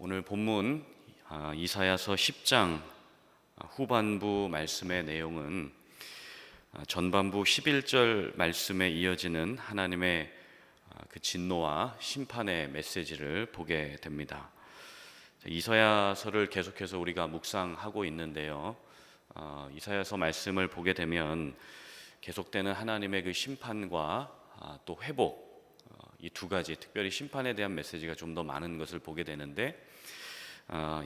오늘 본문 이사야서 10장 후반부 말씀의 내용은 전반부 11절 말씀에 이어지는 하나님의 그 진노와 심판의 메시지를 보게 됩니다. 이사야서를 계속해서 우리가 묵상하고 있는데요. 이사야서 말씀을 보게 되면 계속되는 하나님의 그 심판과 또 회복, 이 두 가지, 특별히 심판에 대한 메시지가 좀 더 많은 것을 보게 되는데,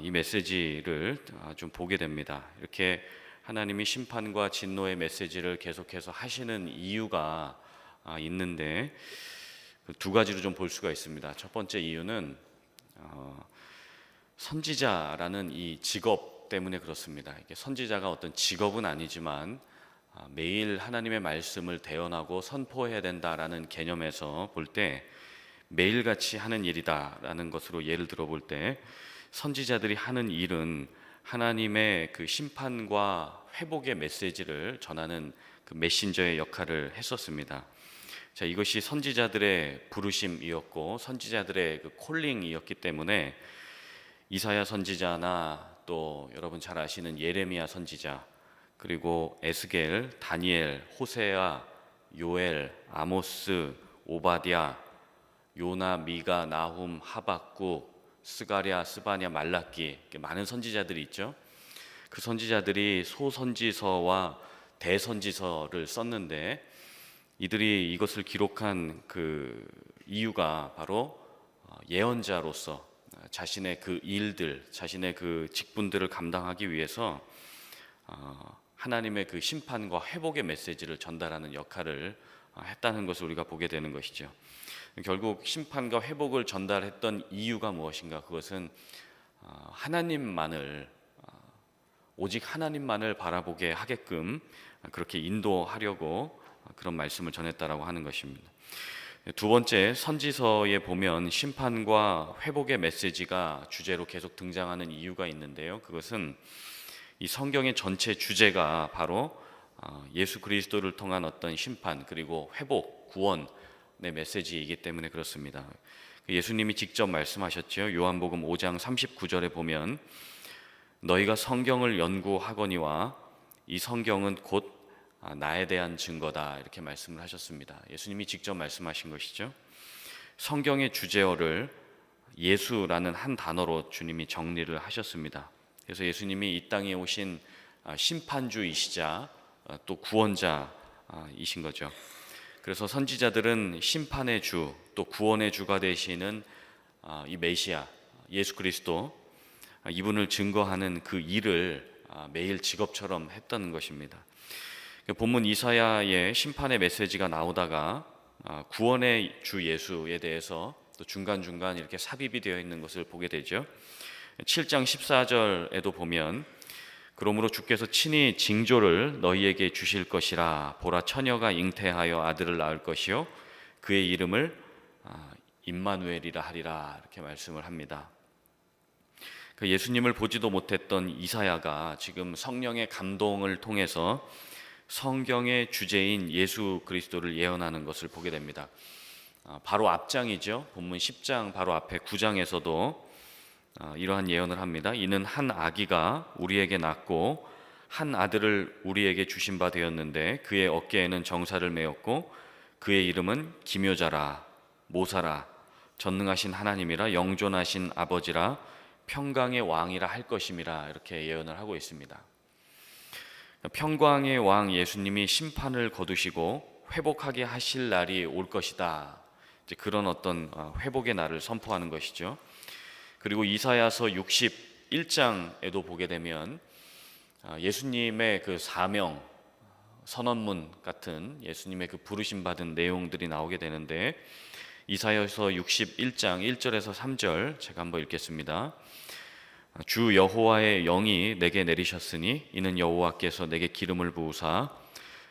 이 메시지를 좀 보게 됩니다. 이렇게 하나님이 심판과 진노의 메시지를 계속해서 하시는 이유가 있는데, 두 가지로 좀 볼 수가 있습니다. 첫 번째 이유는 선지자라는 이 직업 때문에 그렇습니다. 이게 선지자가 어떤 직업은 아니지만 매일 하나님의 말씀을 대언하고 선포해야 된다라는 개념에서 볼 때 매일같이 하는 일이다라는 것으로 예를 들어 볼 때, 선지자들이 하는 일은 하나님의 그 심판과 회복의 메시지를 전하는 그 메신저의 역할을 했었습니다. 자, 이것이 선지자들의 부르심이었고 선지자들의 그 콜링이었기 때문에 이사야 선지자나 또 여러분 잘 아시는 예레미야 선지자, 그리고 에스겔, 다니엘, 호세아, 요엘, 아모스, 오바댜, 요나, 미가, 나훔, 하박국, 스가랴, 스바냐, 말라기, 이렇게 많은 선지자들이 있죠. 그 선지자들이 소선지서와 대선지서를 썼는데, 이들이 이것을 기록한 그 이유가 바로 예언자로서 자신의 그 일들, 자신의 그 직분들을 감당하기 위해서 하나님의 그 심판과 회복의 메시지를 전달하는 역할을 했다는 것을 우리가 보게 되는 것이죠. 결국 심판과 회복을 전달했던 이유가 무엇인가? 그것은 하나님만을, 오직 하나님만을 바라보게 하게끔 그렇게 인도하려고 그런 말씀을 전했다라고 하는 것입니다. 두 번째, 선지서에 보면 심판과 회복의 메시지가 주제로 계속 등장하는 이유가 있는데요. 그것은 이 성경의 전체 주제가 바로 예수 그리스도를 통한 어떤 심판, 그리고 회복, 구원의 메시지이기 때문에 그렇습니다. 예수님이 직접 말씀하셨죠. 요한복음 5장 39절에 보면 너희가 성경을 연구하거니와 이 성경은 곧 나에 대한 증거다, 이렇게 말씀을 하셨습니다. 예수님이 직접 말씀하신 것이죠. 성경의 주제어를 예수라는 한 단어로 주님이 정리를 하셨습니다. 그래서 예수님이 이 땅에 오신 심판주이시자 또 구원자이신 거죠. 그래서 선지자들은 심판의 주, 또 구원의 주가 되시는 이 메시아 예수 그리스도, 이분을 증거하는 그 일을 매일 직업처럼 했던 것입니다. 본문 이사야의 심판의 메시지가 나오다가 구원의 주 예수에 대해서 또 중간중간 이렇게 삽입이 되어 있는 것을 보게 되죠. 7장 14절에도 보면 그러므로 주께서 친히 징조를 너희에게 주실 것이라. 보라, 처녀가 잉태하여 아들을 낳을 것이요 그의 이름을 임마누엘이라 하리라, 이렇게 말씀을 합니다. 그 예수님을 보지도 못했던 이사야가 지금 성령의 감동을 통해서 성경의 주제인 예수 그리스도를 예언하는 것을 보게 됩니다. 바로 앞장이죠. 본문 10장 바로 앞에 9장에서도 이러한 예언을 합니다. 이는 한 아기가 우리에게 낳고 한 아들을 우리에게 주신 바 되었는데 그의 어깨에는 정사를 메었고 그의 이름은 기묘자라, 모사라, 전능하신 하나님이라, 영존하신 아버지라, 평강의 왕이라 할 것임이라, 이렇게 예언을 하고 있습니다. 평강의 왕 예수님이 심판을 거두시고 회복하게 하실 날이 올 것이다, 이제 그런 어떤 회복의 날을 선포하는 것이죠. 그리고 이사야서 61장에도 보게 되면 예수님의 그 사명, 선언문 같은 예수님의 그 부르심 받은 내용들이 나오게 되는데, 이사야서 61장 1절에서 3절 제가 한번 읽겠습니다. 주 여호와의 영이 내게 내리셨으니 이는 여호와께서 내게 기름을 부으사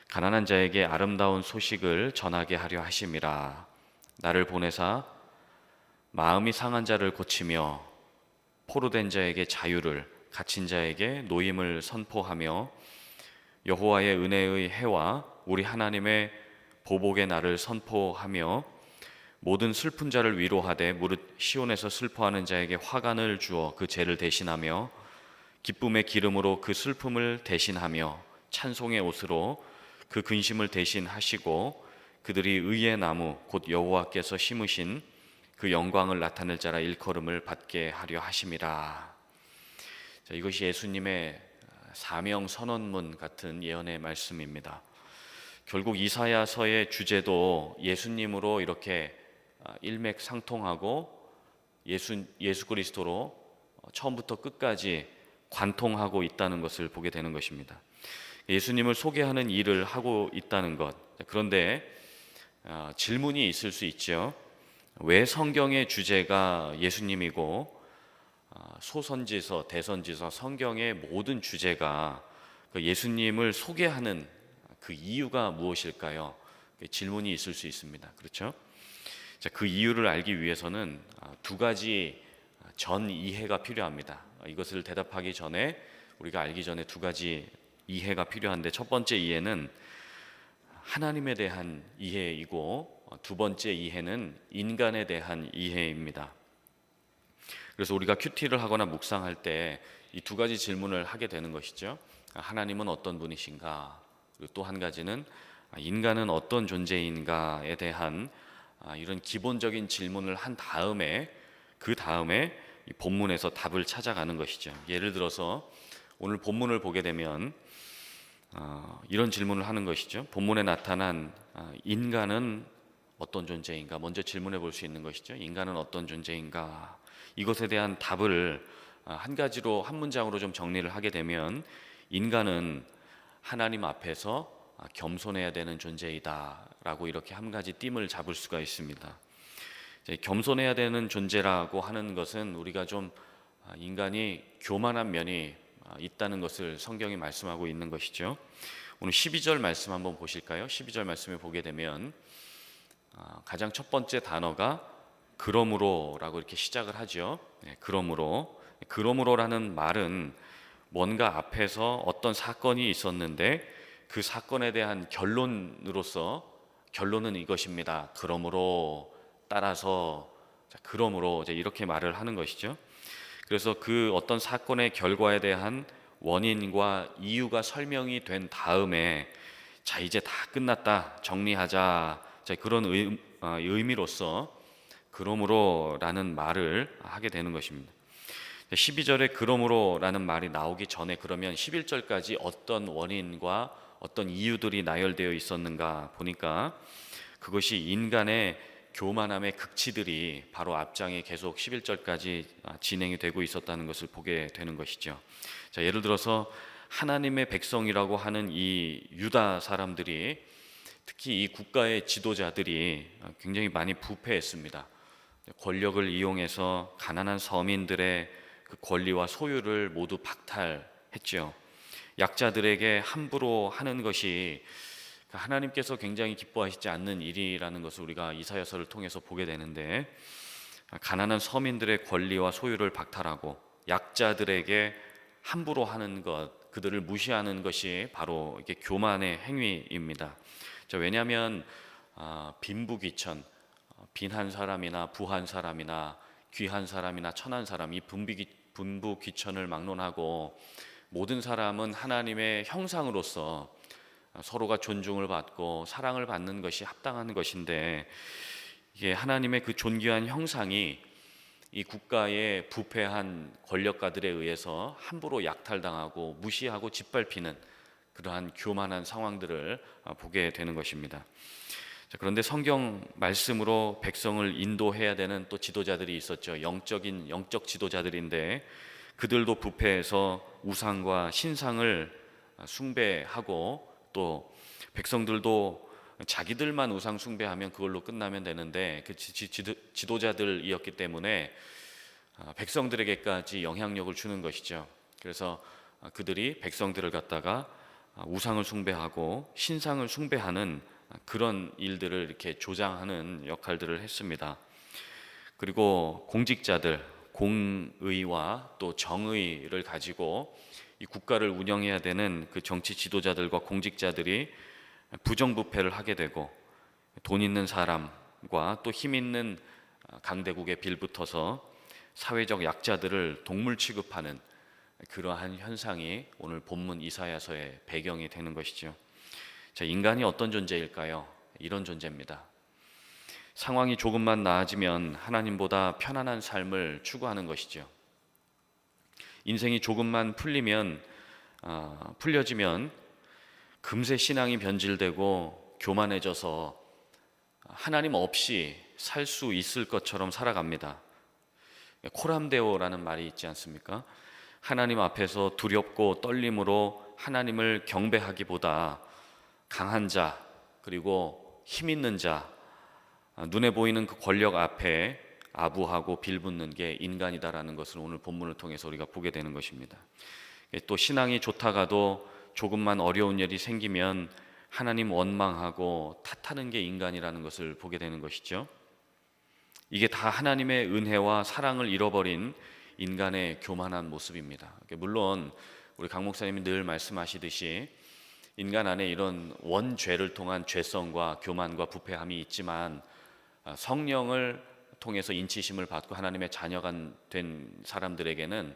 가난한 자에게 아름다운 소식을 전하게 하려 하심이라. 나를 보내사 마음이 상한 자를 고치며 포로된 자에게 자유를, 갇힌 자에게 노임을 선포하며 여호와의 은혜의 해와 우리 하나님의 보복의 날을 선포하며 모든 슬픈 자를 위로하되 무릇 시온에서 슬퍼하는 자에게 화관을 주어 그 죄를 대신하며 기쁨의 기름으로 그 슬픔을 대신하며 찬송의 옷으로 그 근심을 대신하시고 그들이 의의 나무 곧 여호와께서 심으신 그 영광을 나타낼 자라 일컬음을 받게 하려 하심이라. 자, 이것이 예수님의 사명 선언문 같은 예언의 말씀입니다. 결국 이사야서의 주제도 예수님으로 이렇게 일맥상통하고 예수 그리스도로 처음부터 끝까지 관통하고 있다는 것을 보게 되는 것입니다. 예수님을 소개하는 일을 하고 있다는 것. 그런데 질문이 있을 수 있죠. 왜 성경의 주제가 예수님이고 소선지서, 대선지서, 성경의 모든 주제가 예수님을 소개하는 그 이유가 무엇일까요? 질문이 있을 수 있습니다. 그렇죠? 자, 그 이유를 알기 위해서는 두 가지 전 이해가 필요합니다. 이것을 대답하기 전에 우리가 알기 전에 두 가지 이해가 필요한데, 첫 번째 이해는 하나님에 대한 이해이고 두 번째 이해는 인간에 대한 이해입니다. 그래서 우리가 큐티를 하거나 묵상할 때 이 두 가지 질문을 하게 되는 것이죠. 하나님은 어떤 분이신가? 그리고 또 한 가지는 인간은 어떤 존재인가에 대한 이런 기본적인 질문을 한 다음에 그 다음에 이 본문에서 답을 찾아가는 것이죠. 예를 들어서 오늘 본문을 보게 되면 이런 질문을 하는 것이죠. 본문에 나타난 인간은 어떤 존재인가? 먼저 질문해 볼 수 있는 것이죠. 인간은 어떤 존재인가? 이것에 대한 답을 한 가지로, 한 문장으로 좀 정리를 하게 되면 인간은 하나님 앞에서 겸손해야 되는 존재이다라고 이렇게 한 가지 띠을 잡을 수가 있습니다. 겸손해야 되는 존재라고 하는 것은 우리가 좀 인간이 교만한 면이 있다는 것을 성경이 말씀하고 있는 것이죠. 오늘 12절 말씀 한번 보실까요? 12절 말씀을 보게 되면 가장 첫 번째 단어가 그러므로라고 이렇게 시작을 하죠. 그러므로라는 말은 뭔가 앞에서 어떤 사건이 있었는데 그 사건에 대한 결론으로서, 결론은 이것입니다. 그러므로, 따라서, 그러므로 이렇게 말을 하는 것이죠. 그래서 그 어떤 사건의 결과에 대한 원인과 이유가 설명이 된 다음에 자, 이제 다 끝났다, 정리하자, 그런 의미로서 그러므로라는 말을 하게 되는 것입니다. 12절에 그러므로라는 말이 나오기 전에 그러면 11절까지 어떤 원인과 어떤 이유들이 나열되어 있었는가 보니까 그것이 인간의 교만함의 극치들이 바로 앞장에 계속 11절까지 진행이 되고 있었다는 것을 보게 되는 것이죠. 자, 예를 들어서 하나님의 백성이라고 하는 이 유다 사람들이, 특히 이 국가의 지도자들이 굉장히 많이 부패했습니다. 권력을 이용해서 가난한 서민들의 그 권리와 소유를 모두 박탈했죠. 약자들에게 함부로 하는 것이 하나님께서 굉장히 기뻐하시지 않는 일이라는 것을 우리가 이사야서를 통해서 보게 되는데, 가난한 서민들의 권리와 소유를 박탈하고 약자들에게 함부로 하는 것, 그들을 무시하는 것이 바로 이게 교만의 행위입니다. 왜냐하면 빈부귀천, 빈한 사람이나 부한 사람이나 귀한 사람이나 천한 사람, 이 분부귀천을 막론하고 모든 사람은 하나님의 형상으로서 서로가 존중을 받고 사랑을 받는 것이 합당한 것인데, 이게 하나님의 그 존귀한 형상이 이 국가의 부패한 권력가들에 의해서 함부로 약탈당하고 무시하고 짓밟히는 그러한 교만한 상황들을 보게 되는 것입니다. 그런데 성경 말씀으로 백성을 인도해야 되는 또 지도자들이 있었죠. 영적 지도자들인데 그들도 부패해서 우상과 신상을 숭배하고, 또 백성들도 자기들만 우상 숭배하면 그걸로 끝나면 되는데 그 지도자들이었기 때문에 백성들에게까지 영향력을 주는 것이죠. 그래서 그들이 백성들을 갖다가 우상을 숭배하고 신상을 숭배하는 그런 일들을 이렇게 조장하는 역할들을 했습니다. 그리고 공직자들, 공의와 또 정의를 가지고 이 국가를 운영해야 되는 그 정치 지도자들과 공직자들이 부정부패를 하게 되고, 돈 있는 사람, 사랑과 또 힘 있는 강대국에 빌붙어서 사회적 약자들을 동물 취급하는 그러한 현상이 오늘 본문 이사야서의 배경이 되는 것이죠. 자, 인간이 어떤 존재일까요? 이런 존재입니다. 상황이 조금만 나아지면 하나님보다 편안한 삶을 추구하는 것이죠. 인생이 조금만 풀려지면 금세 신앙이 변질되고 교만해져서 하나님 없이 살 수 있을 것처럼 살아갑니다. 코람데오라는 말이 있지 않습니까? 하나님 앞에서 두렵고 떨림으로 하나님을 경배하기보다 강한 자, 그리고 힘 있는 자, 눈에 보이는 그 권력 앞에 아부하고 빌붙는 게 인간이다라는 것을 오늘 본문을 통해서 우리가 보게 되는 것입니다. 또 신앙이 좋다가도 조금만 어려운 일이 생기면 하나님 원망하고 탓하는 게 인간이라는 것을 보게 되는 것이죠. 이게 다 하나님의 은혜와 사랑을 잃어버린 인간의 교만한 모습입니다. 물론 우리 강 목사님이 늘 말씀하시듯이 인간 안에 이런 원죄를 통한 죄성과 교만과 부패함이 있지만 성령을 통해서 인치심을 받고 하나님의 자녀가 된 사람들에게는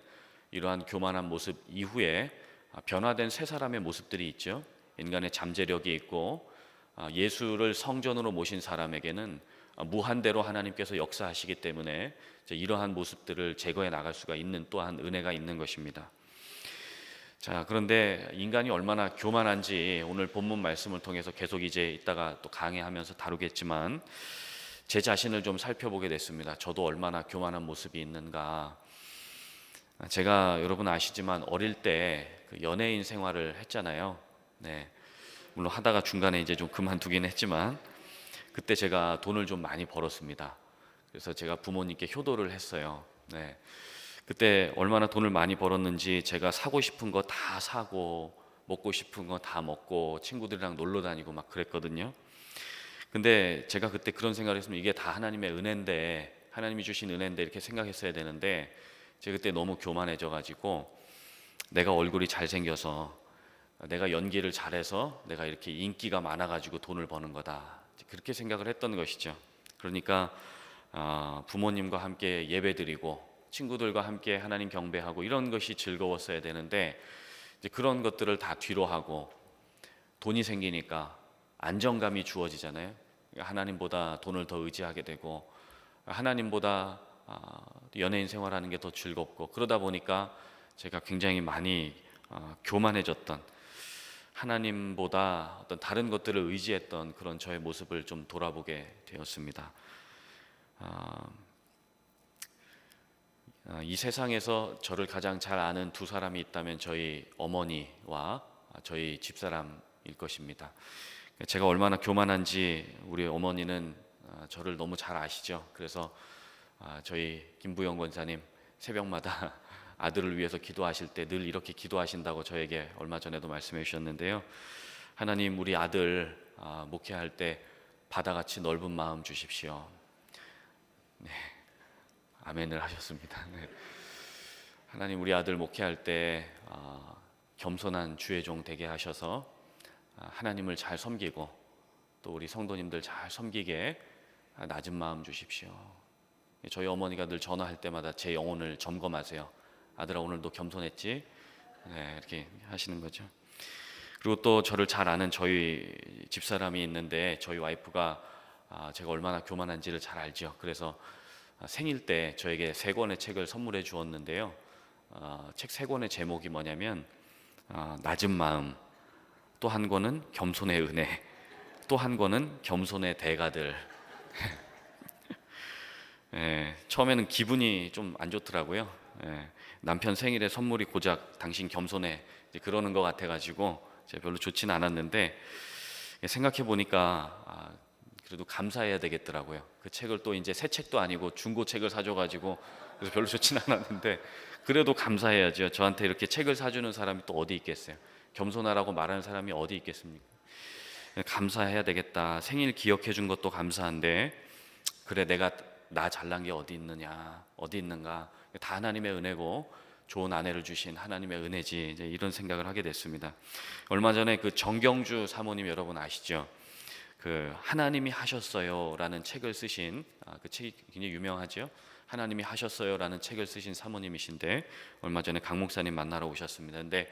이러한 교만한 모습 이후에 변화된 새 사람의 모습들이 있죠. 인간의 잠재력이 있고 예수를 성전으로 모신 사람에게는 무한대로 하나님께서 역사하시기 때문에 이러한 모습들을 제거해 나갈 수가 있는 또한 은혜가 있는 것입니다. 자, 그런데 인간이 얼마나 교만한지 오늘 본문 말씀을 통해서 계속 이제 이따가 또 강해하면서 다루겠지만 제 자신을 좀 살펴보게 됐습니다. 저도 얼마나 교만한 모습이 있는가. 제가 여러분 아시지만 어릴 때 그 연예인 생활을 했잖아요. 네. 물론 하다가 중간에 이제 좀 그만두긴 했지만 그때 제가 돈을 좀 많이 벌었습니다. 그래서 제가 부모님께 효도를 했어요. 네. 그때 얼마나 돈을 많이 벌었는지 제가 사고 싶은 거 다 사고 먹고 싶은 거 다 먹고 친구들이랑 놀러 다니고 막 그랬거든요. 근데 제가 그때 그런 생각을 했으면 이게 다 하나님의 은혜인데, 하나님이 주신 은혜인데 이렇게 생각했어야 되는데 제가 그때 너무 교만해져 가지고 내가 얼굴이 잘생겨서 내가 연기를 잘해서 내가 이렇게 인기가 많아 가지고 돈을 버는 거다, 그렇게 생각을 했던 것이죠. 그러니까 부모님과 함께 예배드리고 친구들과 함께 하나님 경배하고 이런 것이 즐거웠어야 되는데 이제 그런 것들을 다 뒤로 하고 돈이 생기니까 안정감이 주어지잖아요. 하나님보다 돈을 더 의지하게 되고 하나님보다 연예인 생활하는 게 더 즐겁고, 그러다 보니까 제가 굉장히 많이 교만해졌던, 하나님보다 어떤 다른 것들을 의지했던 그런 저의 모습을 좀 돌아보게 되었습니다. 이 세상에서 저를 가장 잘 아는 두 사람이 있다면 저희 어머니와 저희 집사람일 것입니다. 제가 얼마나 교만한지 우리 어머니는 저를 너무 잘 아시죠. 그래서 저희 김부영 권사님 새벽마다 아들을 위해서 기도하실 때 늘 이렇게 기도하신다고 저에게 얼마 전에도 말씀해 주셨는데요. 하나님, 우리 아들 목회할 때 바다같이 넓은 마음 주십시오. 네, 아멘을 하셨습니다. 네. 하나님, 우리 아들 목회할 때 겸손한 주의 종 되게 하셔서 하나님을 잘 섬기고 또 우리 성도님들 잘 섬기게 낮은 마음 주십시오. 저희 어머니가 늘 전화할 때마다 제 영혼을 점검하세요. 아들아, 오늘도 겸손했지? 네, 이렇게 하시는 거죠. 그리고 또 저를 잘 아는 저희 집사람이 있는데 저희 와이프가 제가 얼마나 교만한지를 잘 알죠. 그래서 생일 때 저에게 3권의 책을 선물해 주었는데요. 책 3권의 제목이 뭐냐면 낮은 마음, 또 한 권은 겸손의 은혜, 또 한 권은 겸손의 대가들. 처음에는 기분이 좀 안 좋더라고요. 남편 생일에 선물이 고작 당신 겸손해 그러는 것 같아가지고 제가 별로 좋지는 않았는데 생각해 보니까 그래도 감사해야 되겠더라고요. 그 책을 또 이제 새 책도 아니고 중고 책을 사줘가지고 그래서 별로 좋지는 않았는데 그래도 감사해야죠. 저한테 이렇게 책을 사주는 사람이 또 어디 있겠어요. 겸손하라고 말하는 사람이 어디 있겠습니까? 감사해야 되겠다. 생일 기억해 준 것도 감사한데 그래, 내가 나 잘난 게 어디 있느냐, 어디 있는가. 다 하나님의 은혜고 좋은 아내를 주신 하나님의 은혜지, 이제 이런 생각을 하게 됐습니다. 얼마 전에 그 정경주 사모님 여러분 아시죠? 그 하나님이 하셨어요라는 책을 쓰신 그 책이 굉장히 유명하죠. 하나님이 하셨어요라는 책을 쓰신 사모님이신데 얼마 전에 강 목사님 만나러 오셨습니다. 근데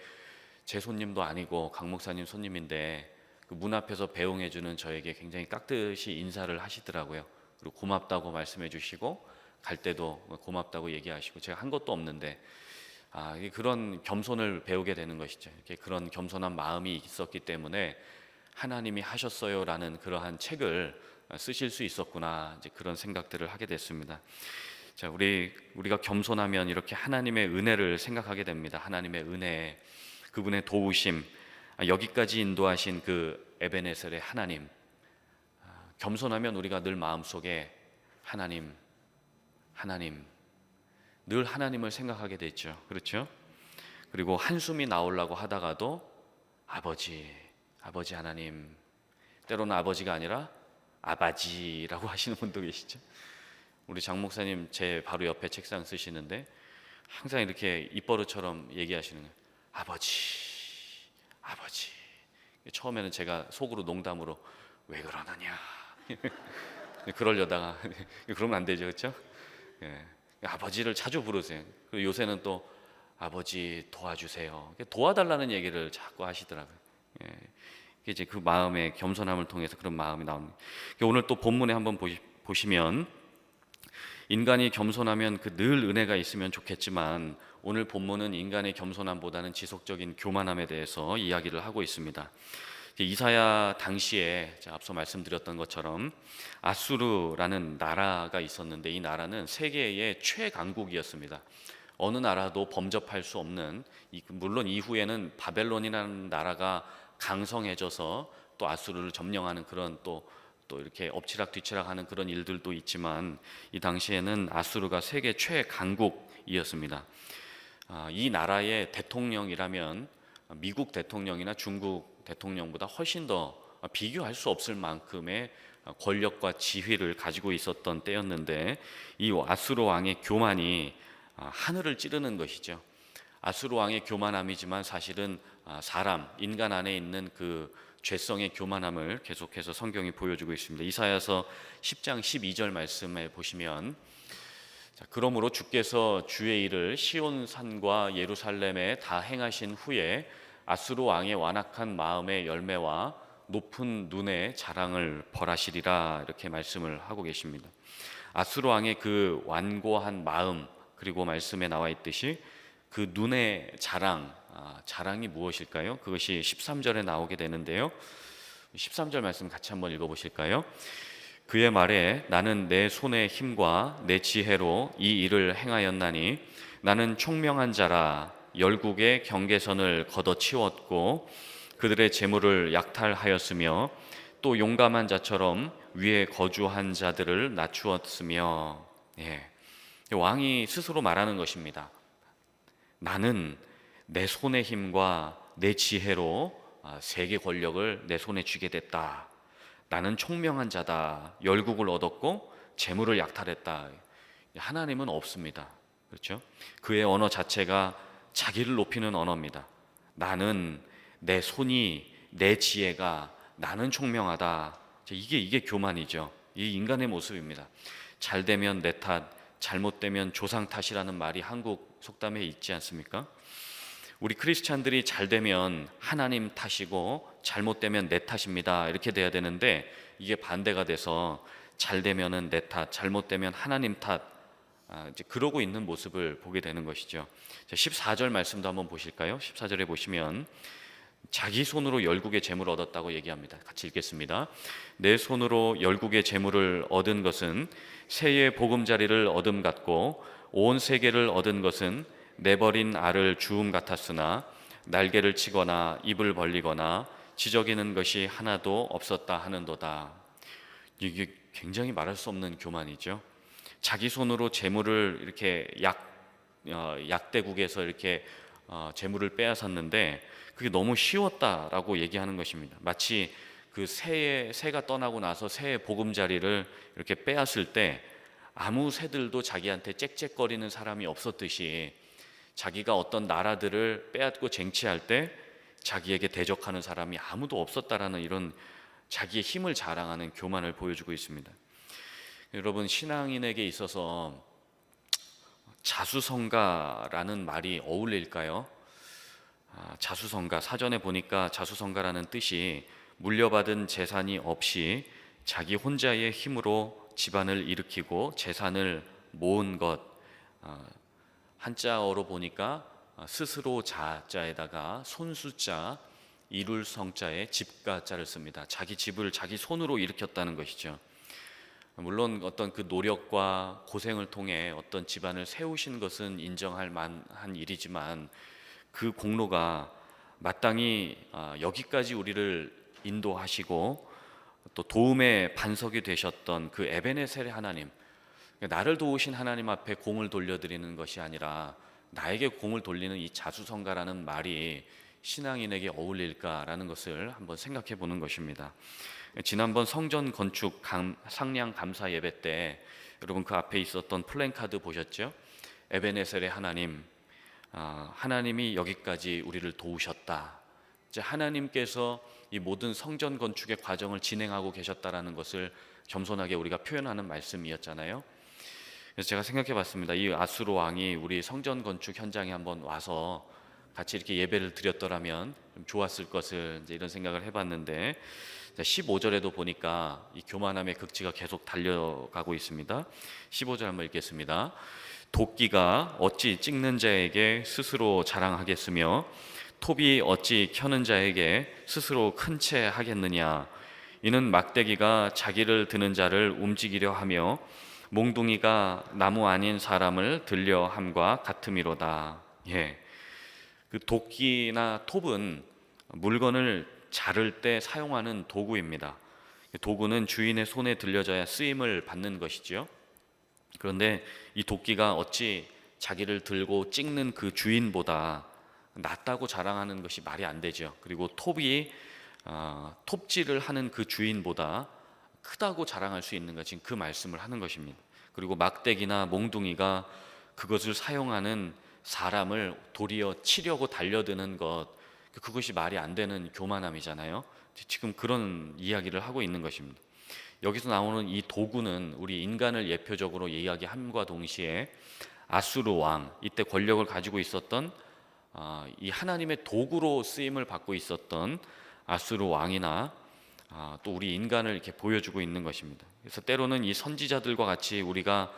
제 손님도 아니고 강 목사님 손님인데 그 문 앞에서 배웅해 주는 저에게 굉장히 깍듯이 인사를 하시더라고요. 그리고 고맙다고 말씀해 주시고 갈 때도 고맙다고 얘기하시고, 제가 한 것도 없는데 그런 겸손을 배우게 되는 것이죠. 이렇게 그런 겸손한 마음이 있었기 때문에 하나님이 하셨어요라는 그러한 책을 쓰실 수 있었구나, 이제 그런 생각들을 하게 됐습니다. 자, 우리가 겸손하면 이렇게 하나님의 은혜를 생각하게 됩니다. 하나님의 은혜, 그분의 도우심, 여기까지 인도하신 그 에베네셀의 하나님. 겸손하면 우리가 늘 마음속에 하나님, 늘 하나님을 생각하게 됐죠. 그렇죠? 그리고 한숨이 나오려고 하다가도 아버지 하나님, 때로는 아버지가 아니라 아바지라고 하시는 분도 계시죠. 우리 장 목사님 제 바로 옆에 책상 쓰시는데 항상 이렇게 입버릇처럼 얘기하시는 거예요. 아버지. 처음에는 제가 속으로 농담으로 왜 그러느냐 그러려다가 그러면 안 되죠, 그렇죠? 아버지를 자주 부르세요. 그리고 요새는 또 아버지 도와주세요, 도와달라는 얘기를 자꾸 하시더라고요. 이제 그 마음의 겸손함을 통해서 그런 마음이 나옵니다. 오늘 또 본문에 한번 보시면 인간이 겸손하면 그 늘 은혜가 있으면 좋겠지만, 오늘 본문은 인간의 겸손함보다는 지속적인 교만함에 대해서 이야기를 하고 있습니다. 이사야 당시에 앞서 말씀드렸던 것처럼 아수르라는 나라가 있었는데, 이 나라는 세계의 최강국이었습니다. 어느 나라도 범접할 수 없는, 물론 이후에는 바벨론이라는 나라가 강성해져서 또 아수르를 점령하는 그런 또 이렇게 엎치락 뒤치락하는 그런 일들도 있지만, 이 당시에는 아수르가 세계 최강국이었습니다. 이 나라의 대통령이라면 미국 대통령이나 중국 대통령보다 훨씬 더 비교할 수 없을 만큼의 권력과 지위를 가지고 있었던 때였는데, 이 아수르 왕의 교만이 하늘을 찌르는 것이죠. 아수르 왕의 교만함이지만 사실은 인간 안에 있는 그 죄성의 교만함을 계속해서 성경이 보여주고 있습니다. 이사야서 10장 12절 말씀에 보시면, 그러므로 주께서 주의 일을 시온산과 예루살렘에 다 행하신 후에 아수르 왕의 완악한 마음의 열매와 높은 눈의 자랑을 벌하시리라, 이렇게 말씀을 하고 계십니다. 아수르 왕의 그 완고한 마음, 그리고 말씀에 나와 있듯이 그 눈의 자랑이 무엇일까요? 그것이 13절에 나오게 되는데요. 13절 말씀 같이 한번 읽어보실까요? 그의 말에 나는 내 손의 힘과 내 지혜로 이 일을 행하였나니 나는 총명한 자라 열국의 경계선을 걷어치웠고 그들의 재물을 약탈하였으며 또 용감한 자처럼 위에 거주한 자들을 낮추었으며. 왕이 스스로 말하는 것입니다. 나는 내 손의 힘과 내 지혜로 세계 권력을 내 손에 쥐게 됐다. 나는 총명한 자다. 열국을 얻었고 재물을 약탈했다. 하나님은 없습니다. 그렇죠? 그의 언어 자체가 자기를 높이는 언어입니다. 나는, 내 손이, 내 지혜가, 나는 총명하다. 이게 교만이죠. 이 인간의 모습입니다. 잘 되면 내 탓, 잘못되면 조상 탓이라는 말이 한국 속담에 있지 않습니까? 우리 크리스찬들이 잘 되면 하나님 탓이고 잘못되면 내 탓입니다, 이렇게 돼야 되는데, 이게 반대가 돼서 잘 되면은 내 탓, 잘못되면 하나님 탓, 이제 그러고 있는 모습을 보게 되는 것이죠. 14절 말씀도 한번 보실까요? 14절에 보시면 자기 손으로 열국의 재물을 얻었다고 얘기합니다. 같이 읽겠습니다. 내 손으로 열국의 재물을 얻은 것은 새의 보금자리를 얻음 같고 온 세계를 얻은 것은 내버린 알을 주움 같았으나 날개를 치거나 입을 벌리거나 지저귀는 것이 하나도 없었다 하는도다. 이게 굉장히 말할 수 없는 교만이죠. 자기 손으로 재물을 이렇게 약대국에서 이렇게 재물을 빼앗았는데 그게 너무 쉬웠다라고 얘기하는 것입니다. 마치 그 새가 떠나고 나서 새의 보금자리를 이렇게 빼앗을 때 아무 새들도 자기한테 짹짹거리는 사람이 없었듯이, 자기가 어떤 나라들을 빼앗고 쟁취할 때 자기에게 대적하는 사람이 아무도 없었다라는 이런 자기의 힘을 자랑하는 교만을 보여주고 있습니다. 여러분, 신앙인에게 있어서 자수성가라는 말이 어울릴까요? 자수성가, 사전에 보니까 자수성가라는 뜻이 물려받은 재산이 없이 자기 혼자의 힘으로 집안을 일으키고 재산을 모은 것, 한자어로 보니까 스스로 자자에다가 손수자, 이룰 성자에 집가자를 씁니다. 자기 집을 자기 손으로 일으켰다는 것이죠. 물론 어떤 그 노력과 고생을 통해 어떤 집안을 세우신 것은 인정할 만한 일이지만 그 공로가 마땅히 여기까지 우리를 인도하시고 또 도움의 반석이 되셨던 그 에베네셀의 하나님, 나를 도우신 하나님 앞에 공을 돌려드리는 것이 아니라 나에게 공을 돌리는 이 자수성가라는 말이 신앙인에게 어울릴까라는 것을 한번 생각해 보는 것입니다. 지난번 성전 건축 상량 감사 예배 때 여러분 그 앞에 있었던 플랜카드 보셨죠? 에베네셀의 하나님, 하나님이 여기까지 우리를 도우셨다. 이제 하나님께서 이 모든 성전 건축의 과정을 진행하고 계셨다라는 것을 겸손하게 우리가 표현하는 말씀이었잖아요. 그래서 제가 생각해 봤습니다. 이 아수르 왕이 우리 성전 건축 현장에 한번 와서 같이 이렇게 예배를 드렸더라면 좀 좋았을 것을 이제 이런 생각을 해봤는데 15절에도 보니까 이 교만함의 극치가 계속 달려가고 있습니다. 15절 한번 읽겠습니다. 도끼가 어찌 찍는 자에게 스스로 자랑하겠으며 톱이 어찌 켜는 자에게 스스로 큰 채 하겠느냐. 이는 막대기가 자기를 드는 자를 움직이려 하며 몽둥이가 나무 아닌 사람을 들려 함과 같음이로다. 예. 그 도끼나 톱은 물건을 자를 때 사용하는 도구입니다. 도구는 주인의 손에 들려져야 쓰임을 받는 것이죠. 그런데 이 도끼가 어찌 자기를 들고 찍는 그 주인보다 낫다고 자랑하는 것이 말이 안 되죠. 그리고 톱이 톱질을 하는 그 주인보다 크다고 자랑할 수 있는가, 지금 그 말씀을 하는 것입니다. 그리고 막대기나 몽둥이가 그것을 사용하는 사람을 도리어 치려고 달려드는 것, 그것이 말이 안 되는 교만함이잖아요. 지금 그런 이야기를 하고 있는 것입니다. 여기서 나오는 이 도구는 우리 인간을 예표적으로 이야기함과 동시에 아수르 왕, 이때 권력을 가지고 있었던 이 하나님의 도구로 쓰임을 받고 있었던 아수르 왕이나 또 우리 인간을 이렇게 보여주고 있는 것입니다. 그래서 때로는 이 선지자들과 같이 우리가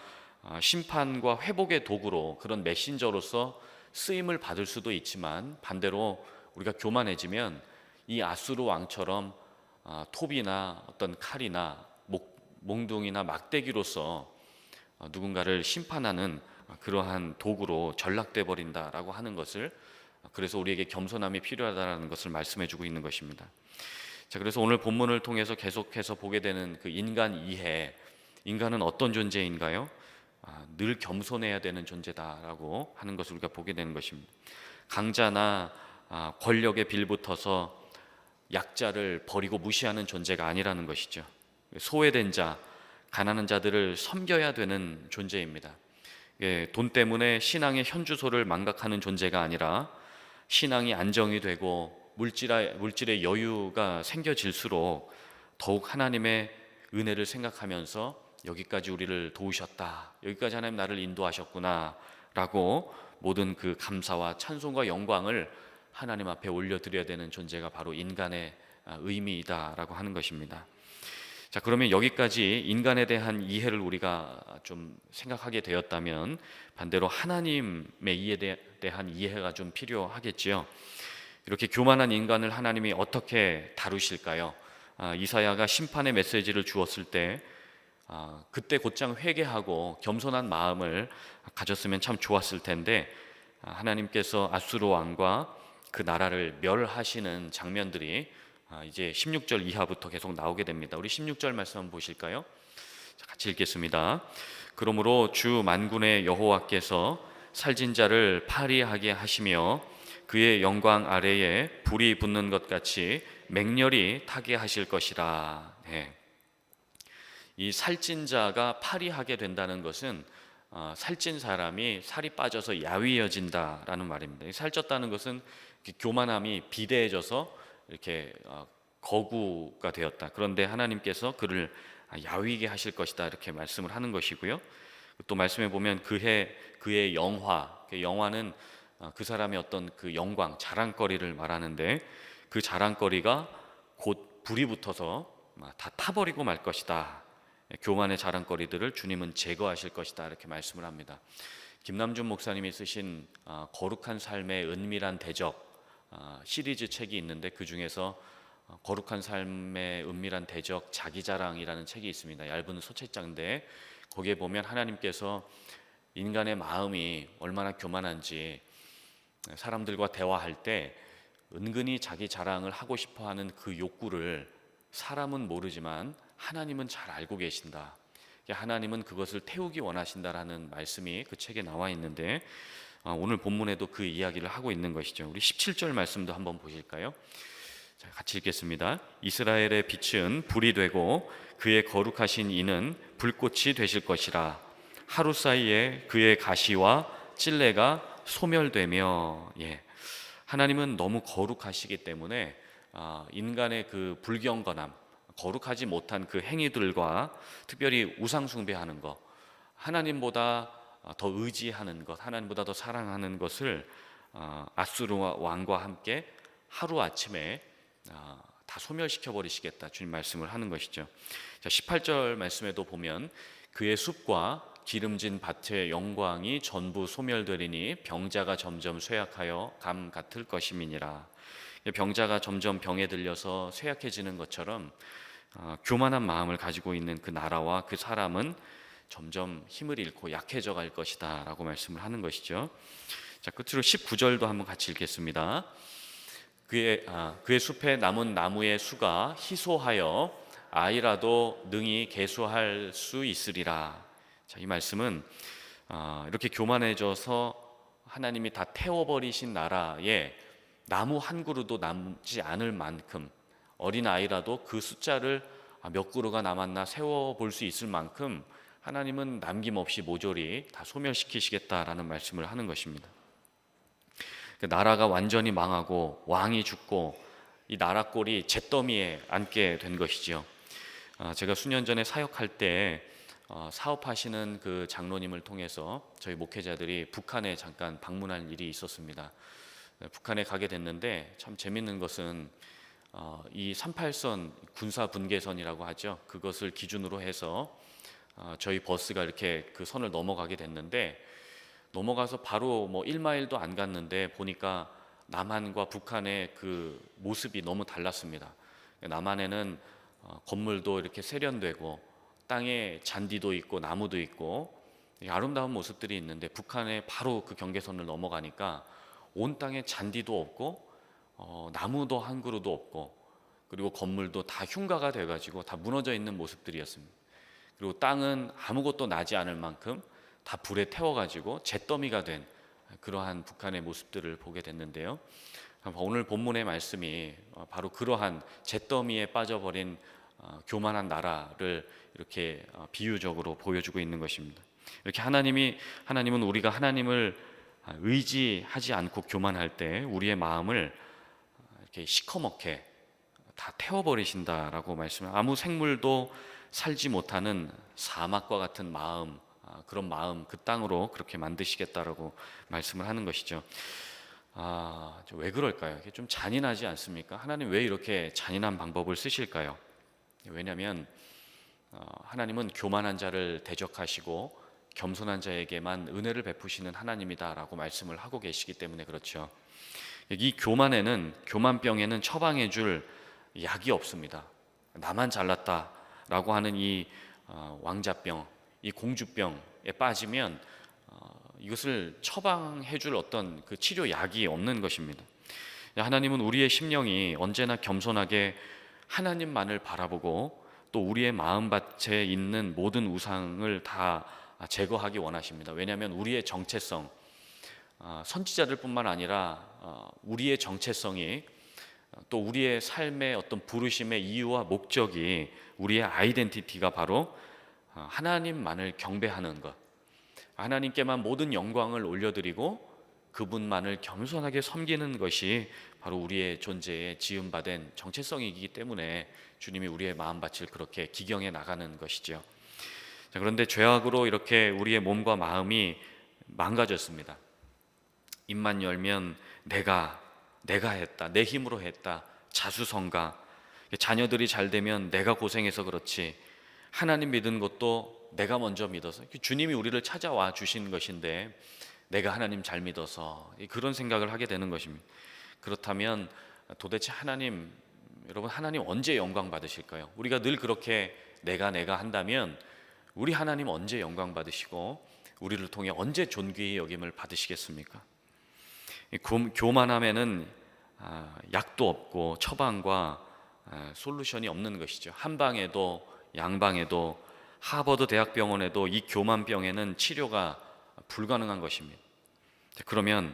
심판과 회복의 도구로, 그런 메신저로서 쓰임을 받을 수도 있지만 반대로 우리가 교만해지면 이 아수르 왕처럼 톱이나 어떤 칼이나 몽둥이나 막대기로서 누군가를 심판하는 그러한 도구로 전락돼 버린다라고 하는 것을, 그래서 우리에게 겸손함이 필요하다는 것을 말씀해 주고 있는 것입니다. 자, 그래서 오늘 본문을 통해서 계속해서 보게 되는 그 인간 이해, 인간은 어떤 존재인가요? 늘 겸손해야 되는 존재다라고 하는 것을 우리가 보게 되는 것입니다. 강자나 권력에 빌붙어서 약자를 버리고 무시하는 존재가 아니라는 것이죠. 소외된 자, 가난한 자들을 섬겨야 되는 존재입니다. 돈 때문에 신앙의 현주소를 망각하는 존재가 아니라 신앙이 안정이 되고 물질의 여유가 생겨질수록 더욱 하나님의 은혜를 생각하면서 여기까지 우리를 도우셨다, 여기까지 하나님 나를 인도하셨구나 라고 모든 그 감사와 찬송과 영광을 하나님 앞에 올려드려야 되는 존재가 바로 인간의 의미이다 라고 하는 것입니다. 자, 그러면 여기까지 인간에 대한 이해를 우리가 좀 생각하게 되었다면 반대로 하나님의 이해에 대한 이해가 좀 필요하겠지요. 이렇게 교만한 인간을 하나님이 어떻게 다루실까요? 이사야가 심판의 메시지를 주었을 때 그때 곧장 회개하고 겸손한 마음을 가졌으면 참 좋았을 텐데 하나님께서 아수르 왕과 그 나라를 멸하시는 장면들이 이제 16절 이하부터 계속 나오게 됩니다. 우리 16절 말씀 한번 보실까요? 자, 같이 읽겠습니다. 그러므로 주 만군의 여호와께서 살진 자를 파리하게 하시며 그의 영광 아래에 불이 붙는 것 같이 맹렬히 타게 하실 것이라. 네. 이 살찐 자가 파리하게 된다는 것은 살찐 사람이 살이 빠져서 야위어진다라는 말입니다. 살쪘다는 것은 교만함이 비대해져서 이렇게 거구가 되었다. 그런데 하나님께서 그를 야위게 하실 것이다, 이렇게 말씀을 하는 것이고요. 또 말씀해 보면 그의 영화, 그 영화는 그 사람의 어떤 그 영광, 자랑거리를 말하는데, 그 자랑거리가 곧 불이 붙어서 다 타버리고 말 것이다. 교만의 자랑거리들을 주님은 제거하실 것이다, 이렇게 말씀을 합니다. 김남준 목사님이 쓰신 거룩한 삶의 은밀한 대적 시리즈 책이 있는데, 그 중에서 거룩한 삶의 은밀한 대적 자기자랑이라는 책이 있습니다. 얇은 소책자인데 거기에 보면 하나님께서 인간의 마음이 얼마나 교만한지, 사람들과 대화할 때 은근히 자기 자랑을 하고 싶어하는 그 욕구를 사람은 모르지만 하나님은 잘 알고 계신다. 하나님은 그것을 태우기 원하신다라는 말씀이 그 책에 나와 있는데, 오늘 본문에도 그 이야기를 하고 있는 것이죠. 우리 17절 말씀도 한번 보실까요? 자, 같이 읽겠습니다. 이스라엘의 빛은 불이 되고 그의 거룩하신 이는 불꽃이 되실 것이라. 하루 사이에 그의 가시와 찔레가 소멸되며. 하나님은 너무 거룩하시기 때문에 인간의 그 불경건함, 거룩하지 못한 그 행위들과 특별히 우상 숭배하는 것, 하나님보다 더 의지하는 것, 하나님보다 더 사랑하는 것을 아수르 왕과 함께 하루 아침에 다 소멸시켜 버리시겠다, 주님 말씀을 하는 것이죠. 자, 18절 말씀에도 보면 그의 숲과 기름진 밭의 영광이 전부 소멸되리니 병자가 점점 쇠약하여 감 같을 것임이니라. 병자가 점점 병에 들려서 쇠약해지는 것처럼 교만한 마음을 가지고 있는 그 나라와 그 사람은 점점 힘을 잃고 약해져 갈 것이다 라고 말씀을 하는 것이죠. 자, 끝으로 19절도 한번 같이 읽겠습니다. 그의 숲에 남은 나무의 수가 희소하여 아이라도 능히 계수할 수 있으리라. 자, 이 말씀은 이렇게 교만해져서 하나님이 다 태워버리신 나라에 나무 한 그루도 남지 않을 만큼, 어린 아이라도 그 숫자를 몇 그루가 남았나 세워볼 수 있을 만큼 하나님은 남김없이 모조리 다 소멸시키시겠다라는 말씀을 하는 것입니다. 나라가 완전히 망하고 왕이 죽고 이 나라 꼴이 잿더미에 앉게 된 것이지요. 제가 수년 전에 사역할 때 사업하시는 그 장로님을 통해서 저희 목회자들이 북한에 잠깐 방문할 일이 있었습니다. 북한에 가게 됐는데 참 재밌는 것은 이 38선 군사 분계선이라고 하죠. 그것을 기준으로 해서 저희 버스가 이렇게 그 선을 넘어가게 됐는데, 넘어가서 바로 1마일도 안 갔는데 보니까 남한과 북한의 그 모습이 너무 달랐습니다. 남한에는 건물도 이렇게 세련되고 땅에 잔디도 있고 나무도 있고 아름다운 모습들이 있는데, 북한에 바로 그 경계선을 넘어가니까 온 땅에 잔디도 없고 나무도 한 그루도 없고, 그리고 건물도 다 흉가가 돼가지고 다 무너져 있는 모습들이었습니다. 그리고 땅은 아무것도 나지 않을 만큼 다 불에 태워가지고 잿더미가 된 그러한 북한의 모습들을 보게 됐는데요. 오늘 본문의 말씀이 바로 그러한 잿더미에 빠져버린 교만한 나라를 이렇게 비유적으로 보여주고 있는 것입니다. 이렇게 하나님은 우리가 하나님을 의지하지 않고 교만할 때 우리의 마음을 이렇게 시커멓게 다 태워버리신다라고 말씀을, 아무 생물도 살지 못하는 사막과 같은 마음, 그런 마음, 그 땅으로 그렇게 만드시겠다라고 말씀을 하는 것이죠. 왜 그럴까요? 이게 좀 잔인하지 않습니까? 하나님 왜 이렇게 잔인한 방법을 쓰실까요? 왜냐하면 하나님은 교만한 자를 대적하시고 겸손한 자에게만 은혜를 베푸시는 하나님이다라고 말씀을 하고 계시기 때문에 그렇죠. 이 교만병에는 처방해 줄 약이 없습니다. 나만 잘났다라고 하는 이 왕자병, 이 공주병에 빠지면 이것을 처방해 줄 어떤 그 치료 약이 없는 것입니다. 하나님은 우리의 심령이 언제나 겸손하게 하나님만을 바라보고 또 우리의 마음밭에 있는 모든 우상을 다 제거하기 원하십니다. 왜냐하면 우리의 정체성, 선지자들뿐만 아니라 우리의 정체성이, 또 우리의 삶의 어떤 부르심의 이유와 목적이, 우리의 아이덴티티가 바로 하나님만을 경배하는 것, 하나님께만 모든 영광을 올려드리고 그분만을 겸손하게 섬기는 것이 바로 우리의 존재의 지음받은 정체성이기 때문에 주님이 우리의 마음밭을 그렇게 기경해 나가는 것이죠. 자, 그런데 죄악으로 이렇게 우리의 몸과 마음이 망가졌습니다. 입만 열면 내가 했다, 내 힘으로 했다, 자수성가, 자녀들이 잘 되면 내가 고생해서 그렇지, 하나님 믿은 것도 내가 먼저 믿어서, 주님이 우리를 찾아와 주신 것인데 내가 하나님 잘 믿어서, 그런 생각을 하게 되는 것입니다. 그렇다면 도대체 여러분 하나님 언제 영광 받으실까요? 우리가 늘 그렇게 내가 한다면 우리 하나님 언제 영광 받으시고 우리를 통해 언제 존귀의 여김을 받으시겠습니까? 교만함에는 약도 없고 처방과 솔루션이 없는 것이죠. 한방에도 양방에도 하버드 대학병원에도 이 교만병에는 치료가 불가능한 것입니다. 그러면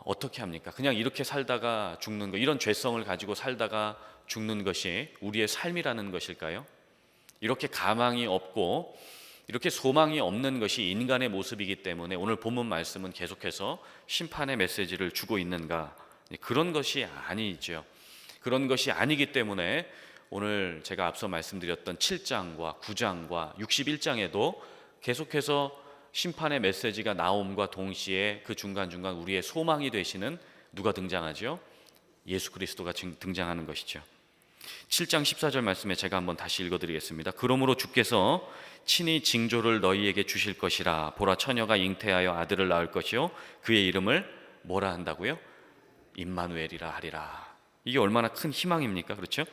어떻게 합니까? 그냥 이렇게 살다가 죽는 것, 이런 죄성을 가지고 살다가 죽는 것이 우리의 삶이라는 것일까요? 이렇게 가망이 없고 이렇게 소망이 없는 것이 인간의 모습이기 때문에 오늘 본문 말씀은 계속해서 심판의 메시지를 주고 있는가? 그런 것이 아니죠. 그런 것이 아니기 때문에 오늘 제가 앞서 말씀드렸던 7장과 9장과 61장에도 계속해서 심판의 메시지가 나옴과 동시에 그 중간중간 우리의 소망이 되시는 누가 등장하죠? 예수 그리스도가 등장하는 것이죠. 7장 14절 말씀에 제가 한번 다시 읽어드리겠습니다. 그러므로 주께서 친히 징조를 너희에게 주실 것이라. 보라, 처녀가 잉태하여 아들을 낳을 것이요 그의 이름을 뭐라 한다고요? 임마누엘이라 하리라. 이게 얼마나 큰 희망입니까? 그렇죠?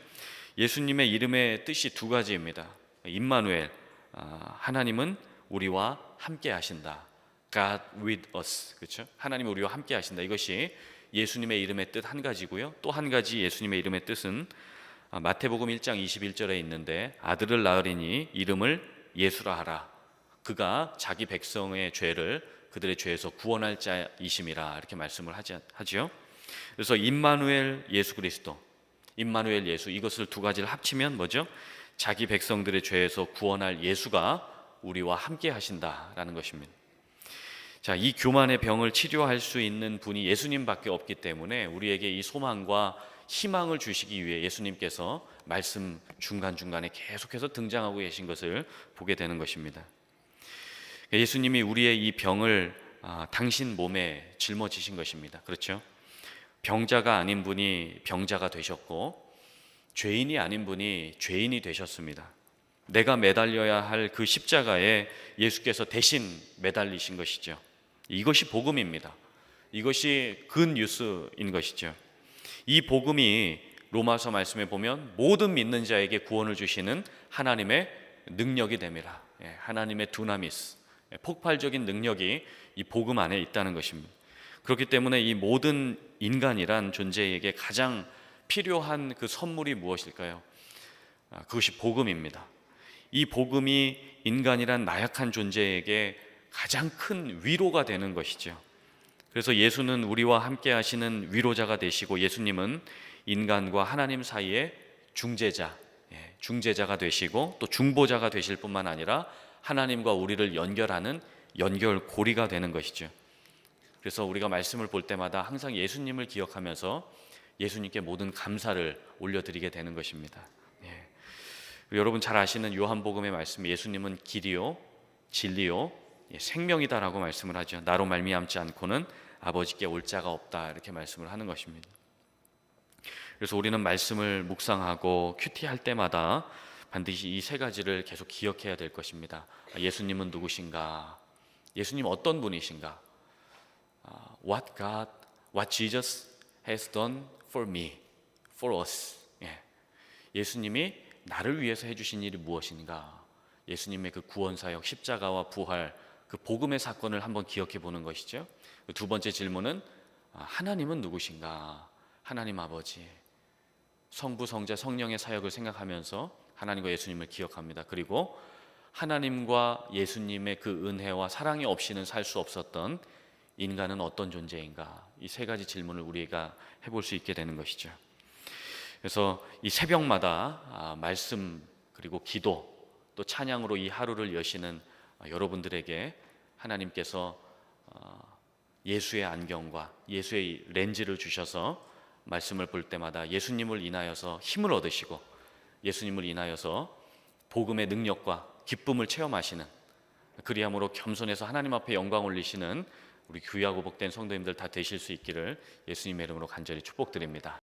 예수님의 이름의 뜻이 두 가지입니다. 임마누엘, 하나님은 우리와 함께 하신다. God with us. 그렇죠? 하나님이 우리와 함께 하신다. 이것이 예수님의 이름의 뜻 한 가지고요. 또 한 가지 예수님의 이름의 뜻은 마태복음 1장 21절에 있는데 아들을 낳으리니 이름을 예수라 하라. 그가 자기 백성의 죄를 그들의 죄에서 구원할 자이심이라. 이렇게 말씀을 하죠. 그래서 임마누엘 예수 그리스도, 임마누엘 예수, 이것을 두 가지를 합치면 뭐죠? 자기 백성들의 죄에서 구원할 예수가 우리와 함께 하신다라는 것입니다. 자, 이 교만의 병을 치료할 수 있는 분이 예수님밖에 없기 때문에 우리에게 이 소망과 희망을 주시기 위해 예수님께서 말씀 중간중간에 계속해서 등장하고 계신 것을 보게 되는 것입니다. 예수님이 우리의 이 병을 당신 몸에 짊어지신 것입니다. 그렇죠? 병자가 아닌 분이 병자가 되셨고 죄인이 아닌 분이 죄인이 되셨습니다. 내가 매달려야 할 그 십자가에 예수께서 대신 매달리신 것이죠. 이것이 복음입니다. 이것이 굿뉴스인 것이죠. 이 복음이 로마서 말씀에 보면 모든 믿는 자에게 구원을 주시는 하나님의 능력이 됩니다. 하나님의 두나미스, 폭발적인 능력이 이 복음 안에 있다는 것입니다. 그렇기 때문에 이 모든 인간이란 존재에게 가장 필요한 그 선물이 무엇일까요? 그것이 복음입니다. 이 복음이 인간이란 나약한 존재에게 가장 큰 위로가 되는 것이죠. 그래서 예수는 우리와 함께 하시는 위로자가 되시고 예수님은 인간과 하나님 사이의 중재자가 되시고 또 중보자가 되실 뿐만 아니라 하나님과 우리를 연결하는 연결고리가 되는 것이죠. 그래서 우리가 말씀을 볼 때마다 항상 예수님을 기억하면서 예수님께 모든 감사를 올려드리게 되는 것입니다. 여러분 잘 아시는 요한복음의 말씀, 예수님은 길이요 진리요 생명이다라고 말씀을 하죠. 나로 말미암지 않고는 아버지께 올 자가 없다, 이렇게 말씀을 하는 것입니다. 그래서 우리는 말씀을 묵상하고 큐티할 때마다 반드시 이 세 가지를 계속 기억해야 될 것입니다. 예수님은 누구신가? 예수님 어떤 분이신가? What Jesus has done for me, for us. 예수님이 나를 위해서 해주신 일이 무엇인가? 예수님의 그 구원사역, 십자가와 부활, 그 복음의 사건을 한번 기억해 보는 것이죠. 두 번째 질문은 하나님은 누구신가? 하나님 아버지, 성부, 성자, 성령의 사역을 생각하면서 하나님과 예수님을 기억합니다. 그리고 하나님과 예수님의 그 은혜와 사랑이 없이는 살 수 없었던 인간은 어떤 존재인가? 이 세 가지 질문을 우리가 해볼 수 있게 되는 것이죠. 그래서 이 새벽마다 말씀 그리고 기도 또 찬양으로 이 하루를 여시는 여러분들에게 하나님께서 예수의 안경과 예수의 렌즈를 주셔서 말씀을 볼 때마다 예수님을 인하여서 힘을 얻으시고 예수님을 인하여서 복음의 능력과 기쁨을 체험하시는, 그리함으로 겸손해서 하나님 앞에 영광 올리시는 우리 귀하고 복된 성도님들 다 되실 수 있기를 예수님의 이름으로 간절히 축복드립니다.